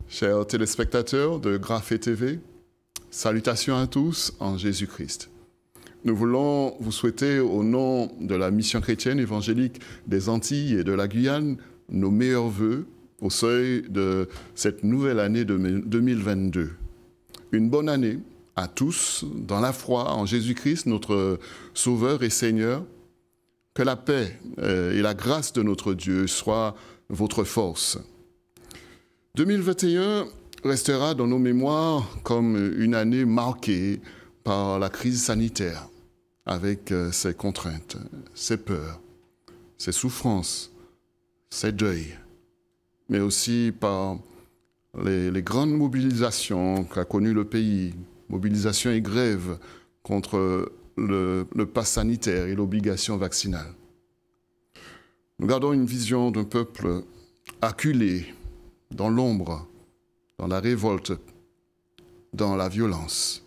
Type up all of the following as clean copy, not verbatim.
Chers téléspectateurs de Graphé TV, salutations à tous en Jésus-Christ. Nous voulons vous souhaiter au nom de la mission chrétienne évangélique des Antilles et de la Guyane nos meilleurs vœux au seuil de cette nouvelle année de 2022. Une bonne année à tous dans la foi en Jésus-Christ, notre Sauveur et Seigneur. Que la paix et la grâce de notre Dieu soient votre force. 2021 restera dans nos mémoires comme une année marquée par la crise sanitaire, avec ses contraintes, ses peurs, ses souffrances, ses deuils, mais aussi par les grandes mobilisations qu'a connues le pays, mobilisations et grèves contre le pass sanitaire et l'obligation vaccinale. Nous gardons une vision d'un peuple acculé dans l'ombre, dans la révolte, dans la violence.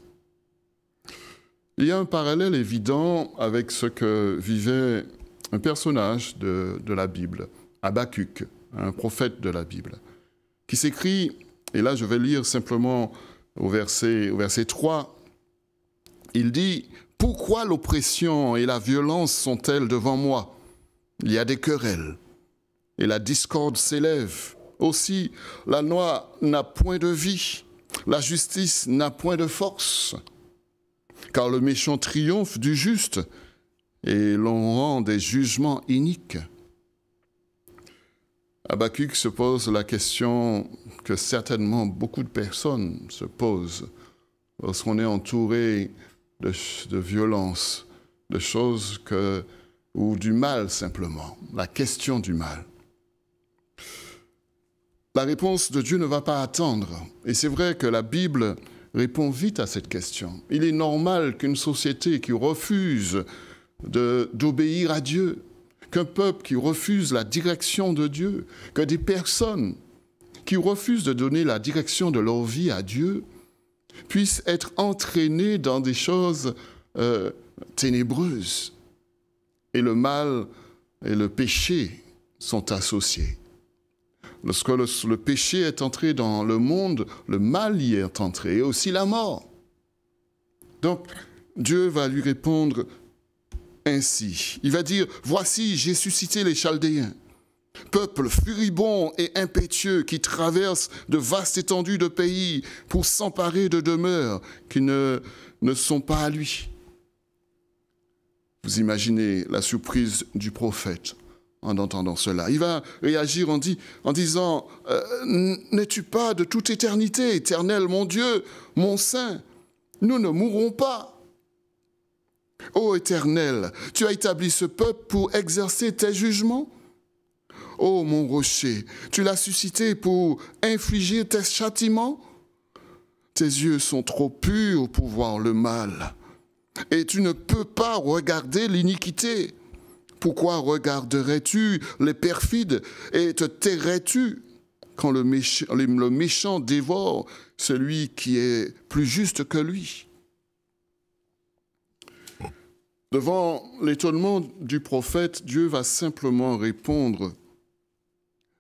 Il y a un parallèle évident avec ce que vivait un personnage de la Bible, Habakkuk, un prophète de la Bible, qui s'écrit, et là je vais lire simplement au verset 3, il dit « Pourquoi l'oppression et la violence sont-elles devant moi ? Il y a des querelles, et la discorde s'élève. Aussi, la loi n'a point de vie, la justice n'a point de force. Car le méchant triomphe du juste, et l'on rend des jugements iniques. » Habakkuk se pose la question que certainement beaucoup de personnes se posent lorsqu'on est entouré de violence, de choses ou du mal simplement, la question du mal. La réponse de Dieu ne va pas attendre. Et c'est vrai que la Bible répond vite à cette question. Il est normal qu'une société qui refuse d'obéir à Dieu, qu'un peuple qui refuse la direction de Dieu, que des personnes qui refusent de donner la direction de leur vie à Dieu, puissent être entraînées dans des choses ténébreuses. Et le mal et le péché sont associés. Lorsque le péché est entré dans le monde, le mal y est entré, et aussi la mort. Donc, Dieu va lui répondre ainsi. Il va dire, « Voici, j'ai suscité les Chaldéens, peuple furibond et impétueux qui traverse de vastes étendues de pays pour s'emparer de demeures qui ne sont pas à lui. » Vous imaginez la surprise du prophète en entendant cela. Il va réagir en disant « N'es-tu pas de toute éternité, éternel, mon Dieu, mon Saint? Nous ne mourrons pas. Ô Éternel, tu as établi ce peuple pour exercer tes jugements. Ô mon rocher, tu l'as suscité pour infliger tes châtiments. Tes yeux sont trop purs pour voir le mal. Et tu ne peux pas regarder l'iniquité. Pourquoi regarderais-tu les perfides et te tairais-tu quand le méchant dévore celui qui est plus juste que lui? » Devant l'étonnement du prophète, Dieu va simplement répondre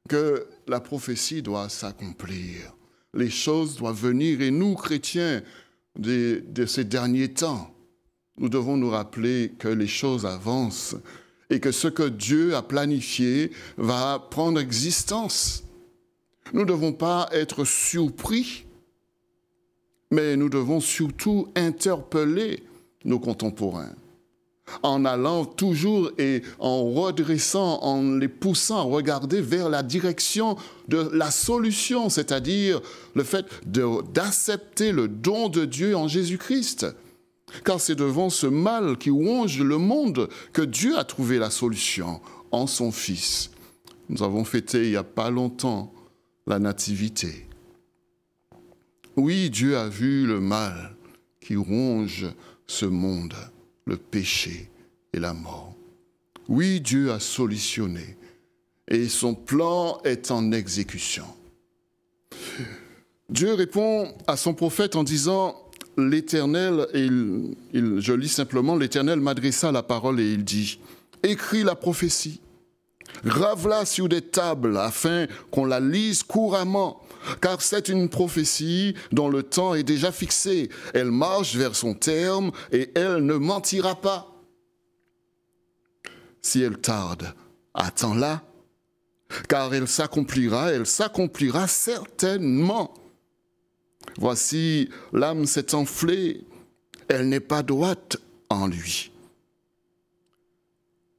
que la prophétie doit s'accomplir. Les choses doivent venir et nous, chrétiens de ces derniers temps, nous devons nous rappeler que les choses avancent et que ce que Dieu a planifié va prendre existence. Nous ne devons pas être surpris, mais nous devons surtout interpeller nos contemporains en allant toujours et en redressant, en les poussant à regarder vers la direction de la solution, c'est-à-dire le fait d'accepter le don de Dieu en Jésus-Christ. Car c'est devant ce mal qui ronge le monde que Dieu a trouvé la solution en son Fils. Nous avons fêté il n'y a pas longtemps la nativité. Oui, Dieu a vu le mal qui ronge ce monde, le péché et la mort. Oui, Dieu a solutionné et son plan est en exécution. Dieu répond à son prophète en disant « L'Éternel, je lis simplement, l'Éternel m'adressa la parole et il dit « Écris la prophétie, Grave-la sur des tables afin qu'on la lise couramment, car c'est une prophétie dont le temps est déjà fixé. Elle marche vers son terme et elle ne mentira pas. Si elle tarde, attends-la, car elle s'accomplira certainement. Voici, l'âme s'est enflée, elle n'est pas droite en lui.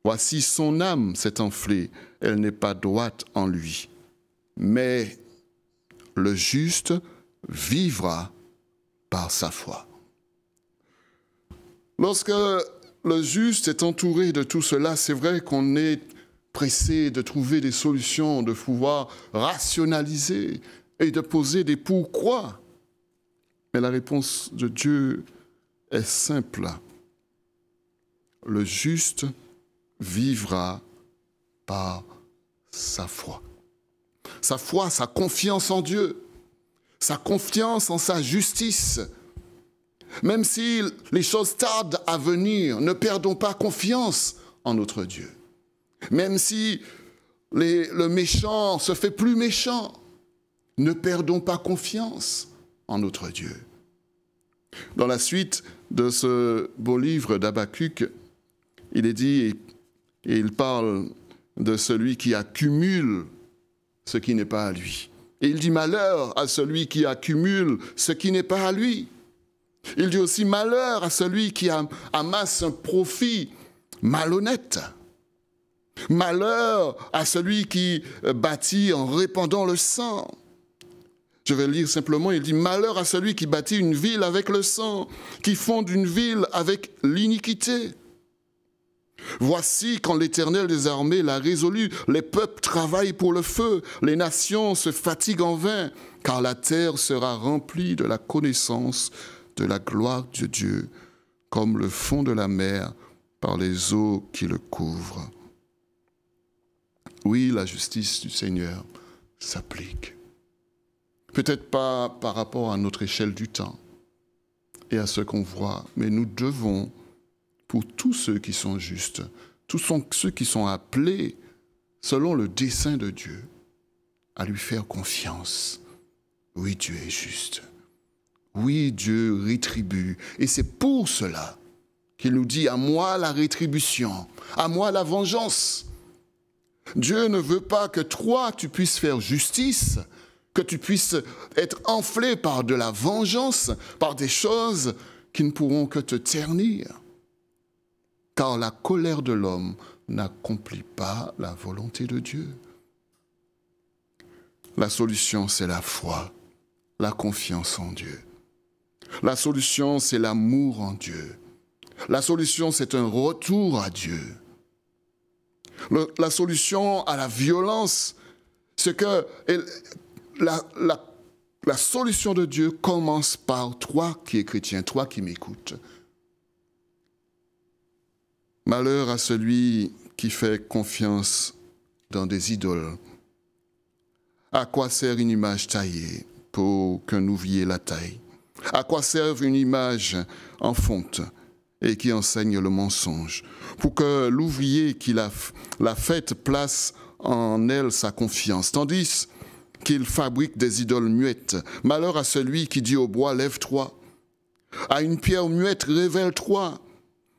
Voici, son âme s'est enflée, elle n'est pas droite en lui. Mais le juste vivra par sa foi. Lorsque le juste est entouré de tout cela, c'est vrai qu'on est pressé de trouver des solutions, de pouvoir rationaliser et de poser des pourquoi. Mais la réponse de Dieu est simple. Le juste vivra par sa foi. Sa foi, sa confiance en Dieu, sa confiance en sa justice. Même si les choses tardent à venir, ne perdons pas confiance en notre Dieu. Même si le méchant se fait plus méchant, ne perdons pas confiance en notre Dieu. Dans la suite de ce beau livre d'Habakkuk, il est dit, et il parle de celui qui accumule ce qui n'est pas à lui. Et il dit malheur à celui qui accumule ce qui n'est pas à lui. Il dit aussi malheur à celui qui amasse un profit malhonnête. Malheur à celui qui bâtit en répandant le sang. Je vais lire simplement, il dit malheur à celui qui bâtit une ville avec le sang, qui fonde une ville avec l'iniquité. Voici quand l'Éternel des armées l'a résolu, les peuples travaillent pour le feu, les nations se fatiguent en vain, car la terre sera remplie de la connaissance de la gloire de Dieu, comme le fond de la mer par les eaux qui le couvrent. Oui, la justice du Seigneur s'applique. Peut-être pas par rapport à notre échelle du temps et à ce qu'on voit, mais nous devons, pour tous ceux qui sont justes, tous ceux qui sont appelés selon le dessein de Dieu, à lui faire confiance. Oui, Dieu est juste. Oui, Dieu rétribue. Et c'est pour cela qu'il nous dit, à moi la rétribution, à moi la vengeance. Dieu ne veut pas que toi, tu puisses faire justice, que tu puisses être enflé par de la vengeance, par des choses qui ne pourront que te ternir. Car la colère de l'homme n'accomplit pas la volonté de Dieu. La solution, c'est la foi, la confiance en Dieu. La solution, c'est l'amour en Dieu. La solution, c'est un retour à Dieu. La solution à la violence, c'est que la solution de Dieu commence par toi qui es chrétien, toi qui m'écoutes. Malheur à celui qui fait confiance dans des idoles. À quoi sert une image taillée pour qu'un ouvrier la taille? À quoi sert une image en fonte et qui enseigne le mensonge? Pour que l'ouvrier qui l'a faite place en elle sa confiance, tandis qu'il fabrique des idoles muettes. Malheur à celui qui dit au bois, lève-toi. À une pierre muette, révèle-toi.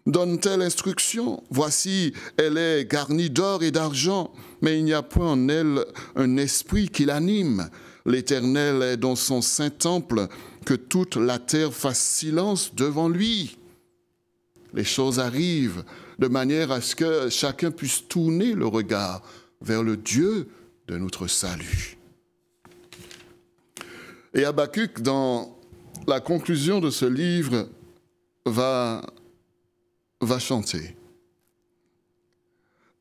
Donne telle instruction. Voici, elle est garnie d'or et d'argent, mais il n'y a point en elle un esprit qui l'anime. L'Éternel est dans son saint temple, que toute la terre fasse silence devant lui. Les choses arrivent de manière à ce que chacun puisse tourner le regard vers le Dieu de notre salut. Et Habakkuk, dans la conclusion de ce livre, va chanter,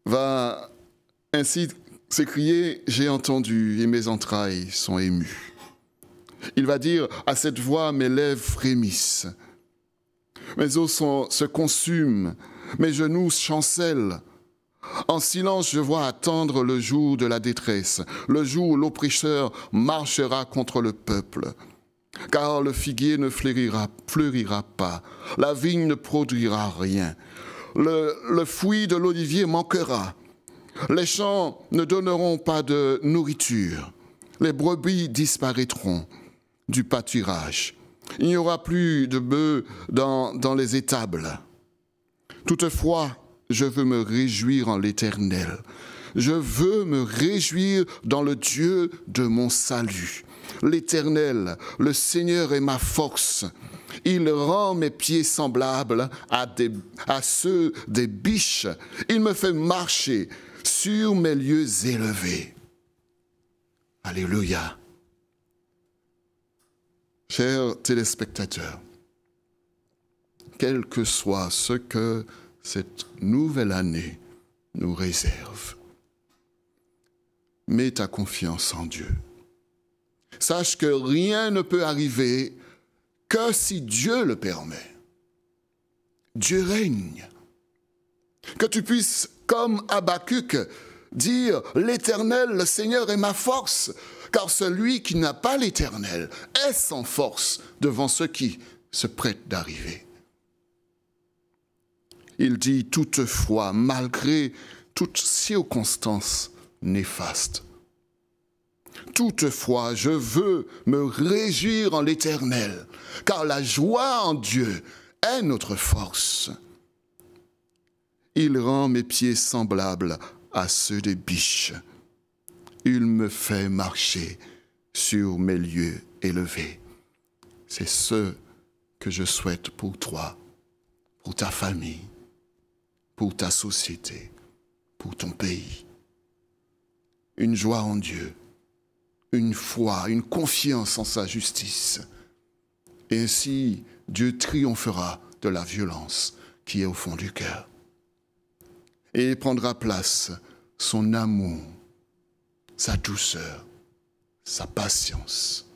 va ainsi s'écrier « J'ai entendu et mes entrailles sont émues ». Il va dire « À cette voix, mes lèvres frémissent, mes os se consument, mes genoux chancellent. En silence, je vois attendre le jour de la détresse, le jour où l'oppresseur marchera contre le peuple. Car le figuier ne fleurira pas, la vigne ne produira rien, le fruit de l'olivier manquera, Les champs ne donneront pas de nourriture. Les brebis disparaîtront du pâturage. Il n'y aura plus de bœufs dans les étables. Toutefois, je veux me réjouir en l'Éternel. Je veux me réjouir dans le Dieu de mon salut. L'Éternel, le Seigneur est ma force. Il rend mes pieds semblables à ceux des biches. Il me fait marcher sur mes lieux élevés. Alléluia. Chers téléspectateurs, quel que soit ce que cette nouvelle année nous réserve, mets ta confiance en Dieu. Sache que rien ne peut arriver que si Dieu le permet. Dieu règne. Que tu puisses, comme Habakkuk, dire « L'Éternel, le Seigneur est ma force », car celui qui n'a pas l'Éternel est sans force devant ceux qui se prêtent d'arriver. Il dit toutefois, malgré toute circonstance néfaste, toutefois, je veux me réjouir en l'Éternel, car la joie en Dieu est notre force. Il rend mes pieds semblables à ceux des biches. Il me fait marcher sur mes lieux élevés. C'est ce que je souhaite pour toi, pour ta famille, pour ta société, pour ton pays. Une joie en Dieu, une foi, une confiance en sa justice. Et ainsi, Dieu triomphera de la violence qui est au fond du cœur. Et prendra place son amour, sa douceur, sa patience,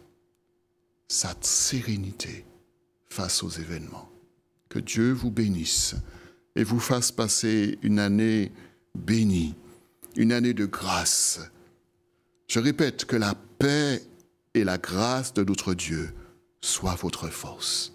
sa sérénité face aux événements. Que Dieu vous bénisse et vous fasse passer une année bénie, une année de grâce. Je répète que la paix et la grâce de notre Dieu soient votre force.